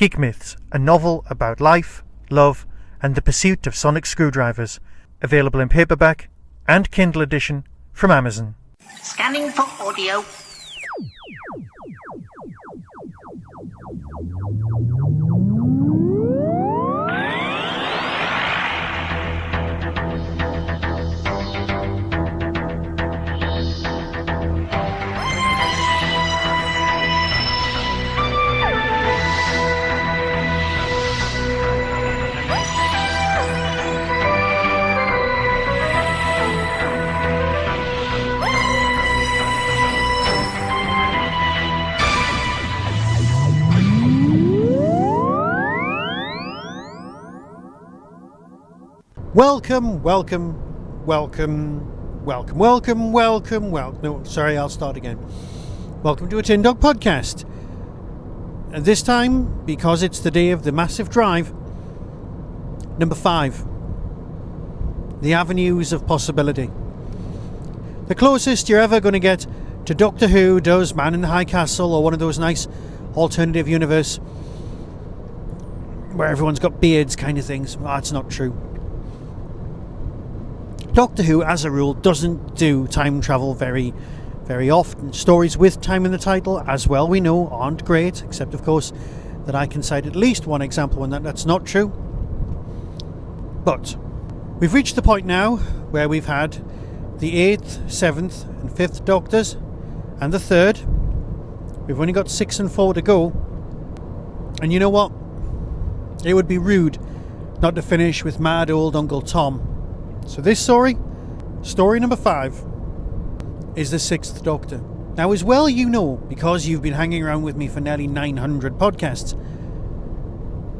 Geek Myths, a novel about life, love, and the pursuit of sonic screwdrivers. Available in paperback and Kindle edition from Amazon. Scanning for audio. Welcome. No, sorry, I'll start again. Welcome to a Tin Dog Podcast. And this time, because it's the day of the massive drive, number 5. The Avenues of Possibility. The closest you're ever going to get to Doctor Who does Man in the High Castle or one of those nice alternative universe where everyone's got beards kind of things. Well, that's not true. Doctor Who, as a rule, doesn't do time travel very often. Stories with time in the title, as well we know, aren't great, except of course that I can cite at least one example when that's not true. But we've reached the point now where we've had the 8th, 7th and 5th Doctors and the 3rd. We've only got 6 and 4 to go. And you know what? It would be rude not to finish with mad old Uncle Tom. So this story number 5, is the 6th Doctor. Now, as well you know, because you've been hanging around with me for nearly 900 podcasts,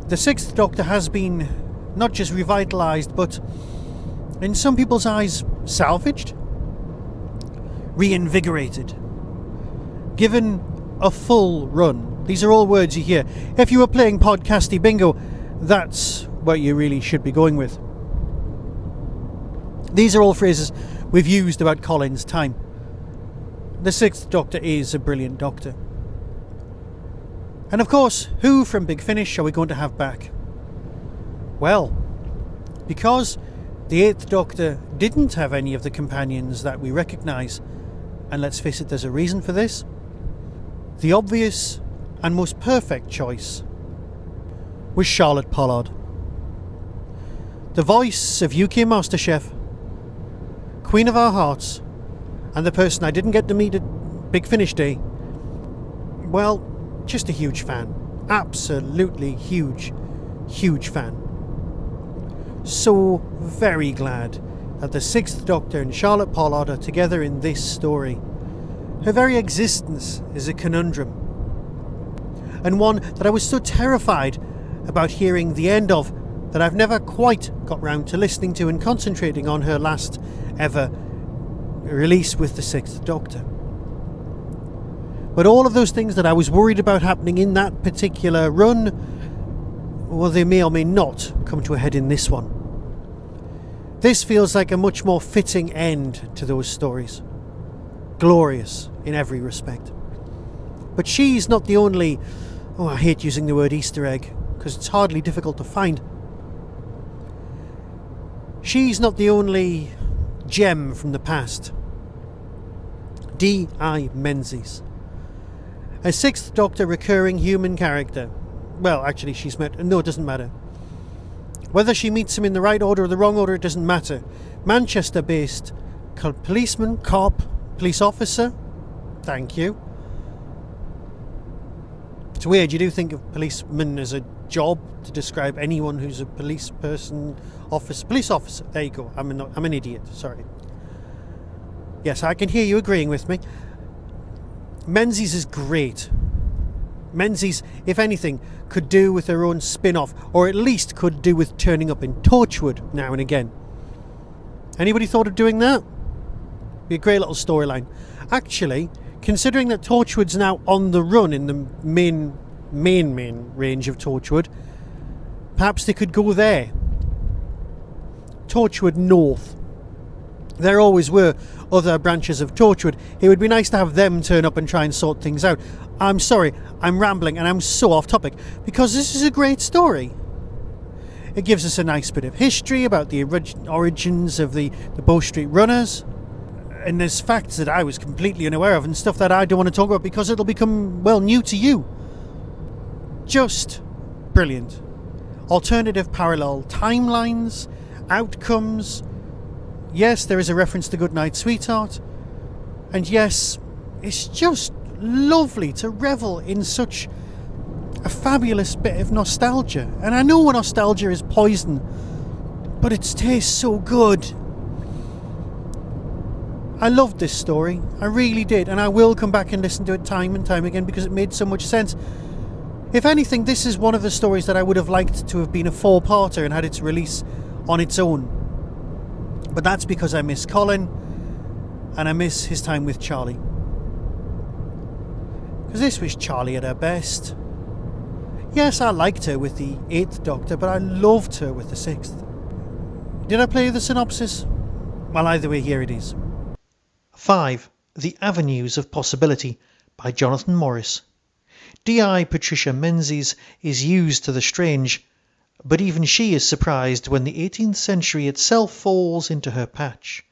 the 6th Doctor has been not just revitalised, but in some people's eyes, salvaged, reinvigorated, given a full run. These are all words you hear. If you were playing podcasty bingo, that's what you really should be going with. These are all phrases we've used about Colin's time. The 6th Doctor is a brilliant Doctor. And of course, who from Big Finish are we going to have back? Well, because the 8th Doctor didn't have any of the companions that we recognise, and let's face it, there's a reason for this, the obvious and most perfect choice was Charlotte Pollard. The voice of UK MasterChef, Queen of our hearts, and the person I didn't get to meet at Big Finish Day. Well, just a huge fan. Absolutely huge fan. So very glad that the 6th Doctor and Charlotte Pollard are together in this story. Her very existence is a conundrum, and one that I was so terrified about hearing the end of that I've never quite got round to listening to and concentrating on her last ever release with the 6th Doctor. But all of those things that I was worried about happening in that particular run, well, they may or may not come to a head in this one. This feels like a much more fitting end to those stories. Glorious in every respect. But she's not the only, I hate using the word Easter egg, because it's hardly difficult to find. She's not the only gem from the past. D.I. Menzies, a 6th Doctor recurring human character. Well, actually, it doesn't matter. Whether she meets him in the right order or the wrong order, it doesn't matter. Manchester-based police officer. Thank you. It's weird, you do think of policeman as a job to describe anyone who's a police officer. There you go. I'm an idiot. Sorry. Yes, I can hear you agreeing with me. Menzies is great. Menzies, if anything, could do with her own spin-off, or at least could do with turning up in Torchwood now and again. Anybody thought of doing that? Be a great little storyline. Actually, considering that Torchwood's now on the run in the main range of Torchwood, perhaps they could go there. Torchwood North. There always were other branches of Torchwood. It would be nice to have them turn up and try and sort things out. I'm sorry, I'm rambling and I'm so off topic, because this is a great story. It gives us a nice bit of history about the origins of the Bow Street Runners. And there's facts that I was completely unaware of and stuff that I don't want to talk about because it'll become, well, new to you. Just brilliant. Alternative parallel timelines, outcomes. Yes, there is a reference to Goodnight Sweetheart. And yes, it's just lovely to revel in such a fabulous bit of nostalgia. And I know nostalgia is poison, but it tastes so good. I loved this story, I really did, and I will come back and listen to it time and time again because it made so much sense. If anything, this is one of the stories that I would have liked to have been a 4-parter and had its release on its own. But that's because I miss Colin, and I miss his time with Charlie. Because this was Charlie at her best. Yes, I liked her with the 8th Doctor, but I loved her with the 6th. Did I play the synopsis? Well, either way, here it is. 5. The Avenues of Possibility by Jonathan Morris. D.I. Patricia Menzies is used to the strange, but even she is surprised when the 18th century itself falls into her patch.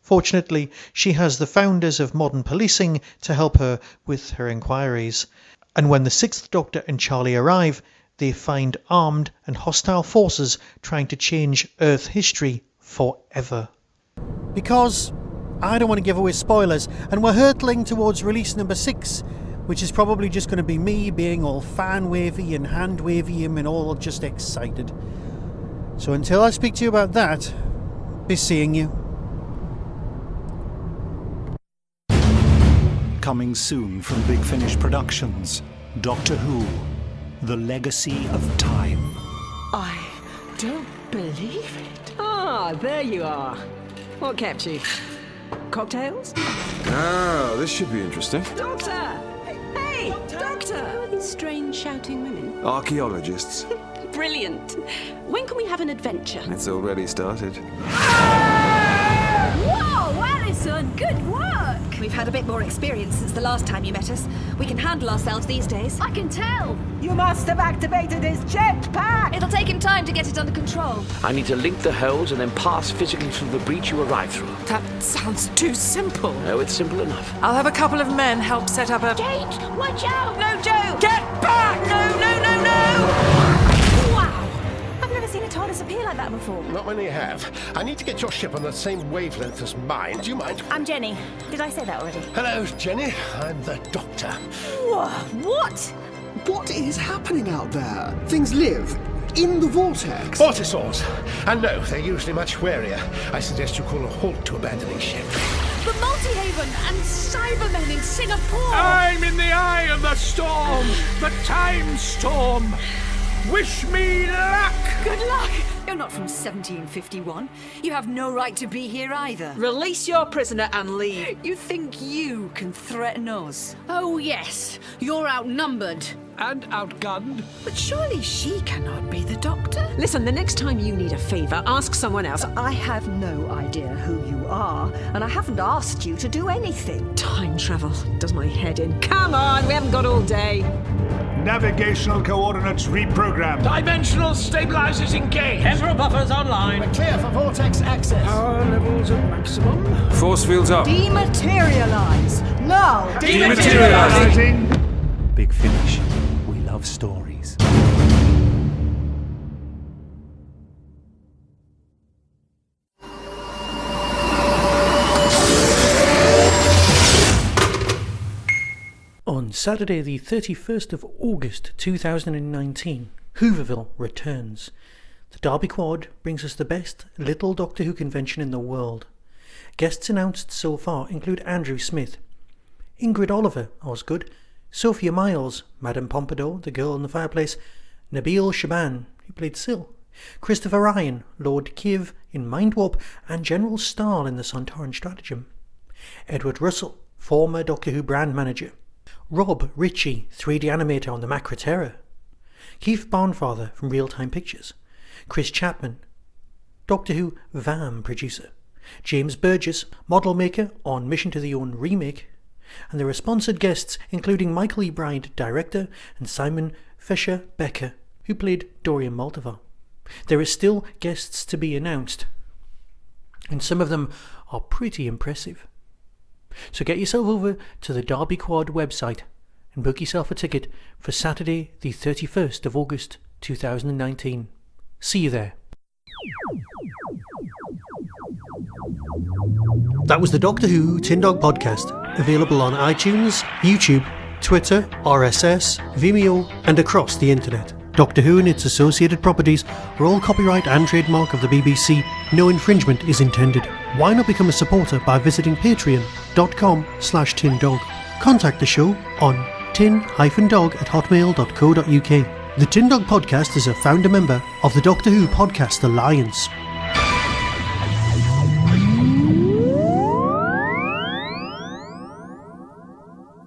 Fortunately, she has the founders of modern policing to help her with her inquiries, and when the 6th Doctor and Charlie arrive, they find armed and hostile forces trying to change Earth history forever. Because I don't want to give away spoilers, and we're hurtling towards release number 6, which is probably just going to be me being all fan-wavy and hand-wavy and all just excited. So until I speak to you about that, be seeing you. Coming soon from Big Finish Productions, Doctor Who, The Legacy of Time. I don't believe it. Ah, there you are. What kept you? Cocktails? Ah, this should be interesting. Doctor! Hey, Doctor! Who are these strange shouting women? Archaeologists. Brilliant. When can we have an adventure? It's already started. Whoa, Alison, good work! We've had a bit more experience since the last time you met us. We can handle ourselves these days. I can tell. You must have activated his jetpack! It'll take him time to get it under control. I need to link the holes and then pass physically through the breach you arrived through. That sounds too simple. No, it's simple enough. I'll have a couple of men help set up a... Kate, watch out! No, Joe! Get back! No, no, no, no! Wow! I've never seen a TARDIS appear like that before. Not many have. I need to get your ship on the same wavelength as mine. Do you mind? I'm Jenny. Did I say that already? Hello, Jenny. I'm the Doctor. Whoa, what? What is happening out there? Things live in the vortex. Vortisaurs. And no, they're usually much warier. I suggest you call a halt to abandoning ship. The Multihaven and Cybermen in Singapore! I'm in the eye of the storm! The time storm! Wish me luck! Good luck! You're not from 1751. You have no right to be here either. Release your prisoner and leave. You think you can threaten us? Oh, yes. You're outnumbered. And outgunned. But surely she cannot be the Doctor? Listen, the next time you need a favour, ask someone else. I have no idea who you are, and I haven't asked you to do anything. Time travel does my head in. Come on, we haven't got all day. Navigational coordinates reprogrammed. Dimensional stabilizers engaged. Temporal buffers online. We're clear for vortex access. Power levels at maximum. Force fields up. Dematerialize! Now! Dematerializing. Big Finish. We love stories. On Saturday the 31st of August 2019, Hooverville returns. The Derby Quad brings us the best Little Doctor Who convention in the world. Guests announced so far include Andrew Smith, Ingrid Oliver, Osgood, Sophia Miles, Madame Pompadour, the girl in the fireplace, Nabil Shaban, who played Syl, Christopher Ryan, Lord Kiv in Mind Warp, and General Stahl in the Sontaran Stratagem, Edward Russell, former Doctor Who brand manager, Rob Ritchie, 3D animator on the Macra Terror, Keith Barnfather from Real Time Pictures, Chris Chapman, Doctor Who VAM producer, James Burgess, model maker on Mission to the Own remake, and there are sponsored guests including Michael E. Bride, director, and Simon Fisher-Becker, who played Dorian Malthavar. There are still guests to be announced, and some of them are pretty impressive. So get yourself over to the Derby Quad website and book yourself a ticket for Saturday the 31st of August 2019. See you there. That was the Doctor Who Tin Dog Podcast, available on iTunes, YouTube, Twitter, RSS, Vimeo, and across the internet. Doctor Who and its associated properties are all copyright and trademark of the BBC. No infringement is intended. Why not become a supporter by visiting patreon.com/tindog. Contact the show on tin-dog@hotmail.co.uk. The Tin Dog Podcast is a founder member of the Doctor Who Podcast Alliance.